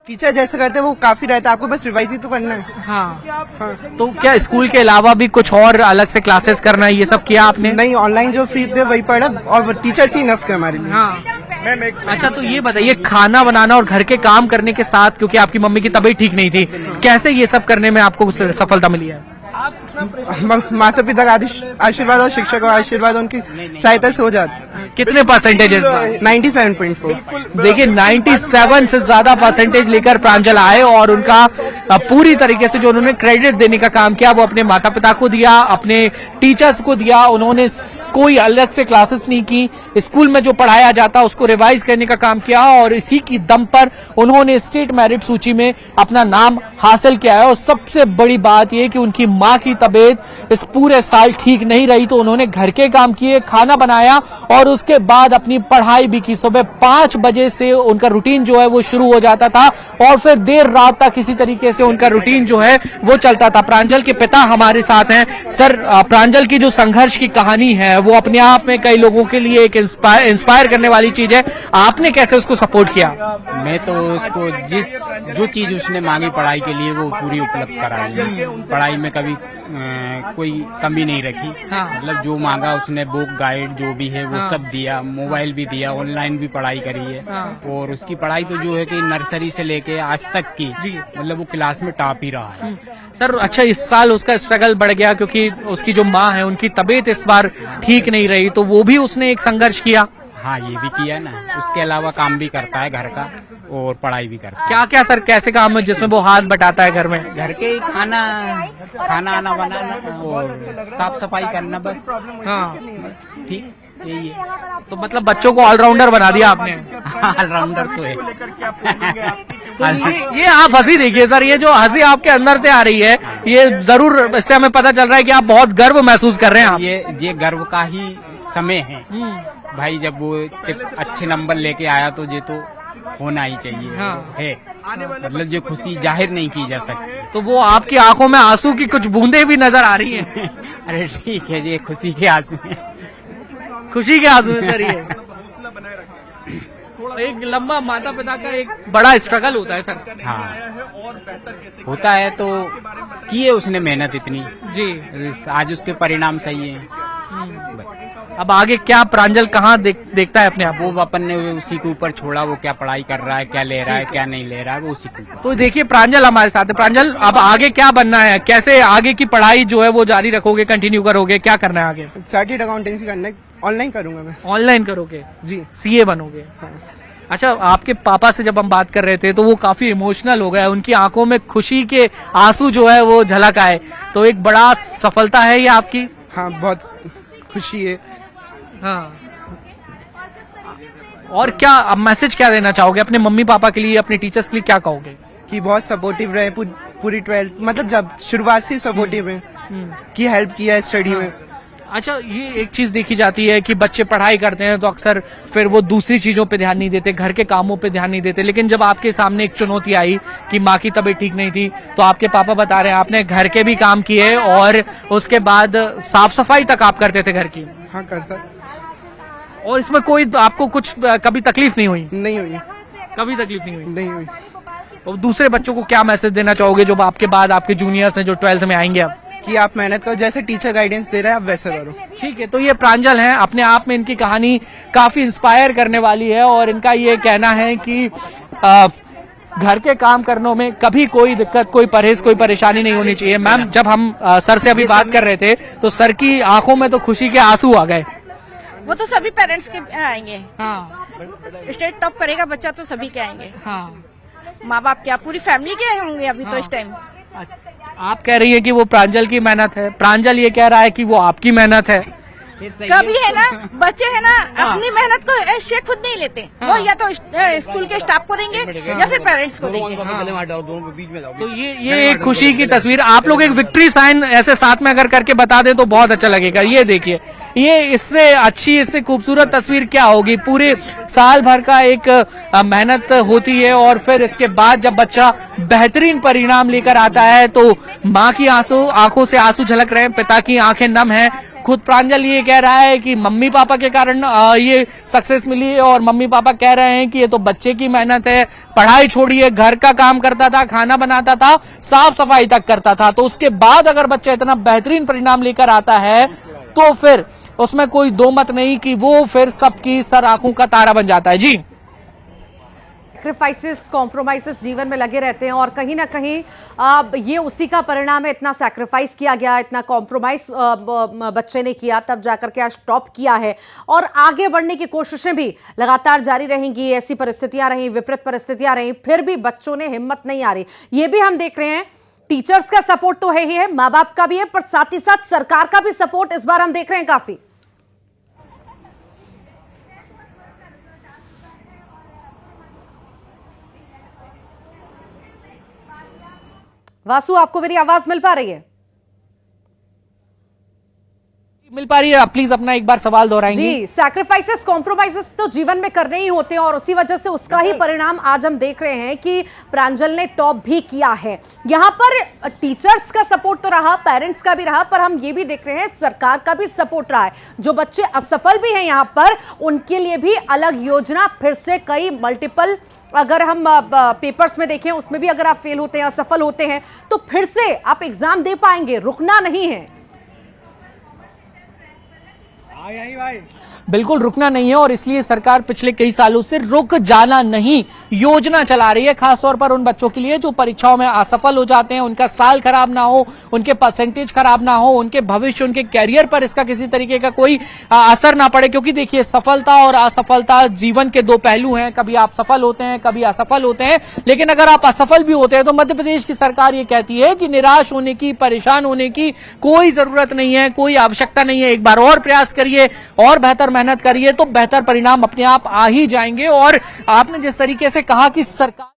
Teacher जैसे करते हैं वो काफी रहता है, आपको बस रिवाइज ही तो करना है। हाँ। तो क्या स्कूल के अलावा भी कुछ और अलग से क्लासेस करना है, ये सब किया आपने? नहीं, ऑनलाइन जो फ्री थे वही पढ़ा और टीचर्स ही इनफ थे हमारे लिए। हाँ। अच्छा, तो ये बताइए, खाना बनाना और घर के काम करने के साथ, क्योंकि आपकी मम्मी की तबीयत ठीक नहीं थी, कैसे ये सब करने में आपको सफलता मिली है? माता पिता का आशीर्वाद और शिक्षक का आशीर्वाद उनकी सहायता से हो जाता। कितने परसेंटेज? 97.4। देखिए 97 से ज्यादा परसेंटेज लेकर प्रांजल आए और उनका पूरी तरीके से जो उन्होंने क्रेडिट देने का काम किया वो अपने माता पिता को दिया, अपने टीचर्स को दिया। उन्होंने कोई अलग से क्लासेस नहीं की, स्कूल में जो पढ़ाया जाता उसको रिवाइज करने का काम किया और इसी की दम पर उन्होंने स्टेट मेरिट सूची में अपना नाम हासिल किया है। और सबसे बड़ी बात यह कि उनकी माँ की तबीयत इस पूरे साल ठीक नहीं रही, तो उन्होंने घर के काम किए, खाना बनाया और उसके बाद अपनी पढ़ाई भी की। सुबह 5 बजे से उनका रूटीन जो है वो शुरू हो जाता था और फिर देर रात तक इसी तरीके से उनका रूटीन जो है वो चलता था। प्रांजल के पिता हमारे साथ हैं। सर, प्रांजल की जो संघर्ष की कहानी है वो अपने आप में कई लोगों के लिए एक इंस्पायर करने वाली चीज है। आपने कैसे उसको सपोर्ट किया? मैं तो उसको जो चीज उसने मांगी पढ़ाई के लिए वो पूरी उपलब्ध कराई। पढ़ाई में कभी कोई कमी नहीं रखी। हाँ। मतलब जो मांगा उसने, बुक गाइड जो भी है वो हाँ। सब दिया, मोबाइल भी दिया, ऑनलाइन भी पढ़ाई करी है। हाँ। और उसकी पढ़ाई तो जो है कि नर्सरी से लेके आज तक की, मतलब वो क्लास में टॉप ही रहा है। सर, अच्छा, इस साल उसका स्ट्रगल बढ़ गया क्योंकि उसकी जो माँ है उनकी तबीयत इस बार ठीक नहीं रही, तो वो भी उसने एक संघर्ष किया। हाँ, ये भी किया ना। उसके अलावा काम भी करता है घर का और पढ़ाई भी करता है। क्या क्या सर, कैसे काम है जिसमें वो हाथ बटाता है घर में? घर के ही खाना आना बनाना और साफ सफाई करना, बस। हाँ, ठीक, यही है। तो मतलब बच्चों को ऑलराउंडर बना दिया आपने। ऑलराउंडर तो है। तो ये आप हंसी देखिए सर, ये जो हंसी आपके अंदर से आ रही है, ये जरूर इससे हमें पता चल रहा है कि आप बहुत गर्व महसूस कर रहे हैं। आप ये गर्व का ही समय है भाई। जब वो अच्छे नंबर लेके आया तो ये तो होना ही चाहिए। हाँ। है, मतलब जो खुशी जाहिर नहीं की जा सकती। तो वो आपकी आंखों में आंसू की कुछ बूंदें भी नजर आ रही हैं। अरे ठीक है, ये खुशी के आंसू हैं। खुशी के आंसू हैं सर। ये एक लंबा माता पिता का एक बड़ा स्ट्रगल होता है सर। हाँ, होता है। तो किए उसने मेहनत इतनी जी, आज उसके परिणाम सही है। अब आगे क्या प्रांजल कहाँ देखता है अपने आप? वो अपन ने उसी के ऊपर छोड़ा, वो क्या पढ़ाई कर रहा है, क्या ले रहा है, क्या नहीं ले रहा है, वो उसी के ऊपर। तो देखिए प्रांजल हमारे साथ है। प्रांजल, अब आगे क्या बनना है? कैसे आगे की पढ़ाई जो है वो जारी रखोगे, कंटिन्यू करोगे? क्या करना है आगे? चार्टर्ड अकाउंटेंसी करना है, ऑनलाइन करूंगा मैं। ऑनलाइन करोगे जी। सीए बनोगे? हाँ। अच्छा, आपके पापा से जब हम बात कर रहे थे तो वो काफी इमोशनल हो गए, उनकी आंखों में खुशी के आंसू जो है वो झलक आए, तो एक बड़ा सफलता है ये आपकी? हाँ, बहुत खुशी है। हाँ। और क्या अब मैसेज क्या देना चाहोगे अपने मम्मी पापा के लिए, अपने टीचर्स के लिए क्या कहोगे? कि बहुत सपोर्टिव रहे पूरी 12th, मतलब जब शुरुआत से सपोर्टिव है, कि हेल्प किया है स्टडी में। अच्छा, ये एक चीज देखी जाती है कि बच्चे पढ़ाई करते हैं तो अक्सर फिर वो दूसरी चीजों पे ध्यान नहीं देते, घर के कामों पे ध्यान नहीं देते, लेकिन जब आपके सामने एक चुनौती आई कि माँ की तबीयत ठीक नहीं थी, तो आपके पापा बता रहे हैं आपने घर के भी काम किए और उसके बाद साफ सफाई तक आप करते थे घर की। हाँ, कर सर। और इसमें कोई आपको कुछ कभी तकलीफ नहीं हुई? नहीं हुई। कभी तकलीफ नहीं हुई? नहीं हुई। और दूसरे बच्चों को क्या मैसेज देना चाहोगे जो आपके बाद आपके जूनियर्स हैं जो 12th में आएंगे अब? कि आप मेहनत करो, जैसे टीचर गाइडेंस दे रहा है आप वैसे करो। ठीक है, तो ये प्रांजल हैं, अपने आप में इनकी कहानी काफी इंस्पायर करने वाली है और इनका ये कहना है कि घर के काम करने में कभी कोई दिक्कत, कोई परहेज, कोई परेशानी नहीं होनी चाहिए। मैम, जब हम सर से अभी बात कर रहे थे तो सर की आंखों में तो खुशी के आंसू आ गए। वो तो सभी पेरेंट्स के आएंगे। हाँ। स्टेट टॉप करेगा बच्चा तो सभी के आएंगे। हाँ। माँ बाप क्या पूरी फैमिली के आए होंगे अभी। हाँ। तो इस टाइम आप कह रही है कि वो प्रांजल की मेहनत है, प्रांजल ये कह रहा है कि वो आपकी मेहनत है। कभी है ना, बच्चे है ना अपनी मेहनत को श्रेय खुद नहीं लेते। वो या तो स्कूल के स्टाफ को देंगे या फिर पेरेंट्स को देंगे। तो ये एक खुशी की तस्वीर। आप लोग एक विक्ट्री साइन ऐसे साथ में अगर करके बता दें तो बहुत अच्छा लगेगा। ये देखिए, ये इससे अच्छी, इससे खूबसूरत तस्वीर क्या होगी? पूरे साल भर का एक मेहनत होती है और फिर इसके बाद जब बच्चा बेहतरीन परिणाम लेकर आता है तो माँ की आंखों से आंसू झलक रहे हैं, पिता की आंखें नम हैं खुद प्रांजल ये कह रहा है कि मम्मी पापा के कारण ये सक्सेस मिली है, और मम्मी पापा कह रहे हैं कि ये तो बच्चे की मेहनत है, पढ़ाई छोड़िए, घर का काम करता था, खाना बनाता था, साफ सफाई तक करता था, तो उसके बाद अगर बच्चा इतना बेहतरीन परिणाम लेकर आता है तो फिर उसमें कोई दो मत नहीं कि वो फिर सबकी सर आंखों का तारा बन जाता है। जी, सैक्रिफाइसेस, कॉम्प्रोमाइजेस जीवन में लगे रहते हैं और कहीं ना कहीं ये उसी का परिणाम है। इतना सैक्रिफाइस किया गया, इतना कॉम्प्रोमाइज बच्चे ने किया, तब जाकर के आज टॉप किया है, और आगे बढ़ने की कोशिशें भी लगातार जारी रहेंगी। ऐसी परिस्थितियां रही, विपरीत परिस्थितियां रही, फिर भी बच्चों ने हिम्मत नहीं हारी। ये भी हम देख रहे हैं, टीचर्स का सपोर्ट तो है ही है, माँ बाप का भी है, पर साथ ही साथ सरकार का भी सपोर्ट इस बार हम देख रहे हैं काफी। वासु, आपको मेरी आवाज मिल पा रही है? मिल पा रही है। आप प्लीज अपना एक बार सवाल दोहराएंगे? जी, सैक्रिफाइसेस, कॉम्प्रोमाइजेस तो जीवन में करने ही होते हैं और उसी वजह से उसका ही परिणाम आज हम देख रहे हैं कि प्रांजल ने टॉप भी किया है। यहां पर टीचर्स का सपोर्ट तो रहा, पेरेंट्स का भी रहा, पर हम ये भी देख रहे हैं सरकार का भी सपोर्ट रहा है। जो बच्चे असफल भी हैं यहां पर, उनके लिए भी अलग योजना, फिर से कई मल्टीपल, अगर हम पेपर्स में देखें उसमें भी अगर आप फेल होते हैं, असफल होते हैं, तो फिर से आप एग्जाम दे पाएंगे, रुकना नहीं है। बिल्कुल रुकना नहीं है, और इसलिए सरकार पिछले कई सालों से रुक जाना नहीं योजना चला रही है, खासतौर पर उन बच्चों के लिए जो परीक्षाओं में असफल हो जाते हैं, उनका साल खराब ना हो, उनके परसेंटेज खराब ना हो, उनके भविष्य, उनके कैरियर पर इसका किसी तरीके का कोई असर ना पड़े। क्योंकि देखिए, सफलता और असफलता जीवन के दो पहलू हैं, कभी आप सफल होते हैं, कभी असफल होते हैं, लेकिन अगर आप असफल भी होते हैं तो मध्य प्रदेश की सरकार ये कहती है कि निराश होने की, परेशान होने की कोई जरूरत नहीं है, कोई आवश्यकता नहीं है। एक बार और प्रयास करिए और बेहतर मेहनत करिए तो बेहतर परिणाम अपने आप आ ही जाएंगे। और आपने जिस तरीके से कहा कि सरकार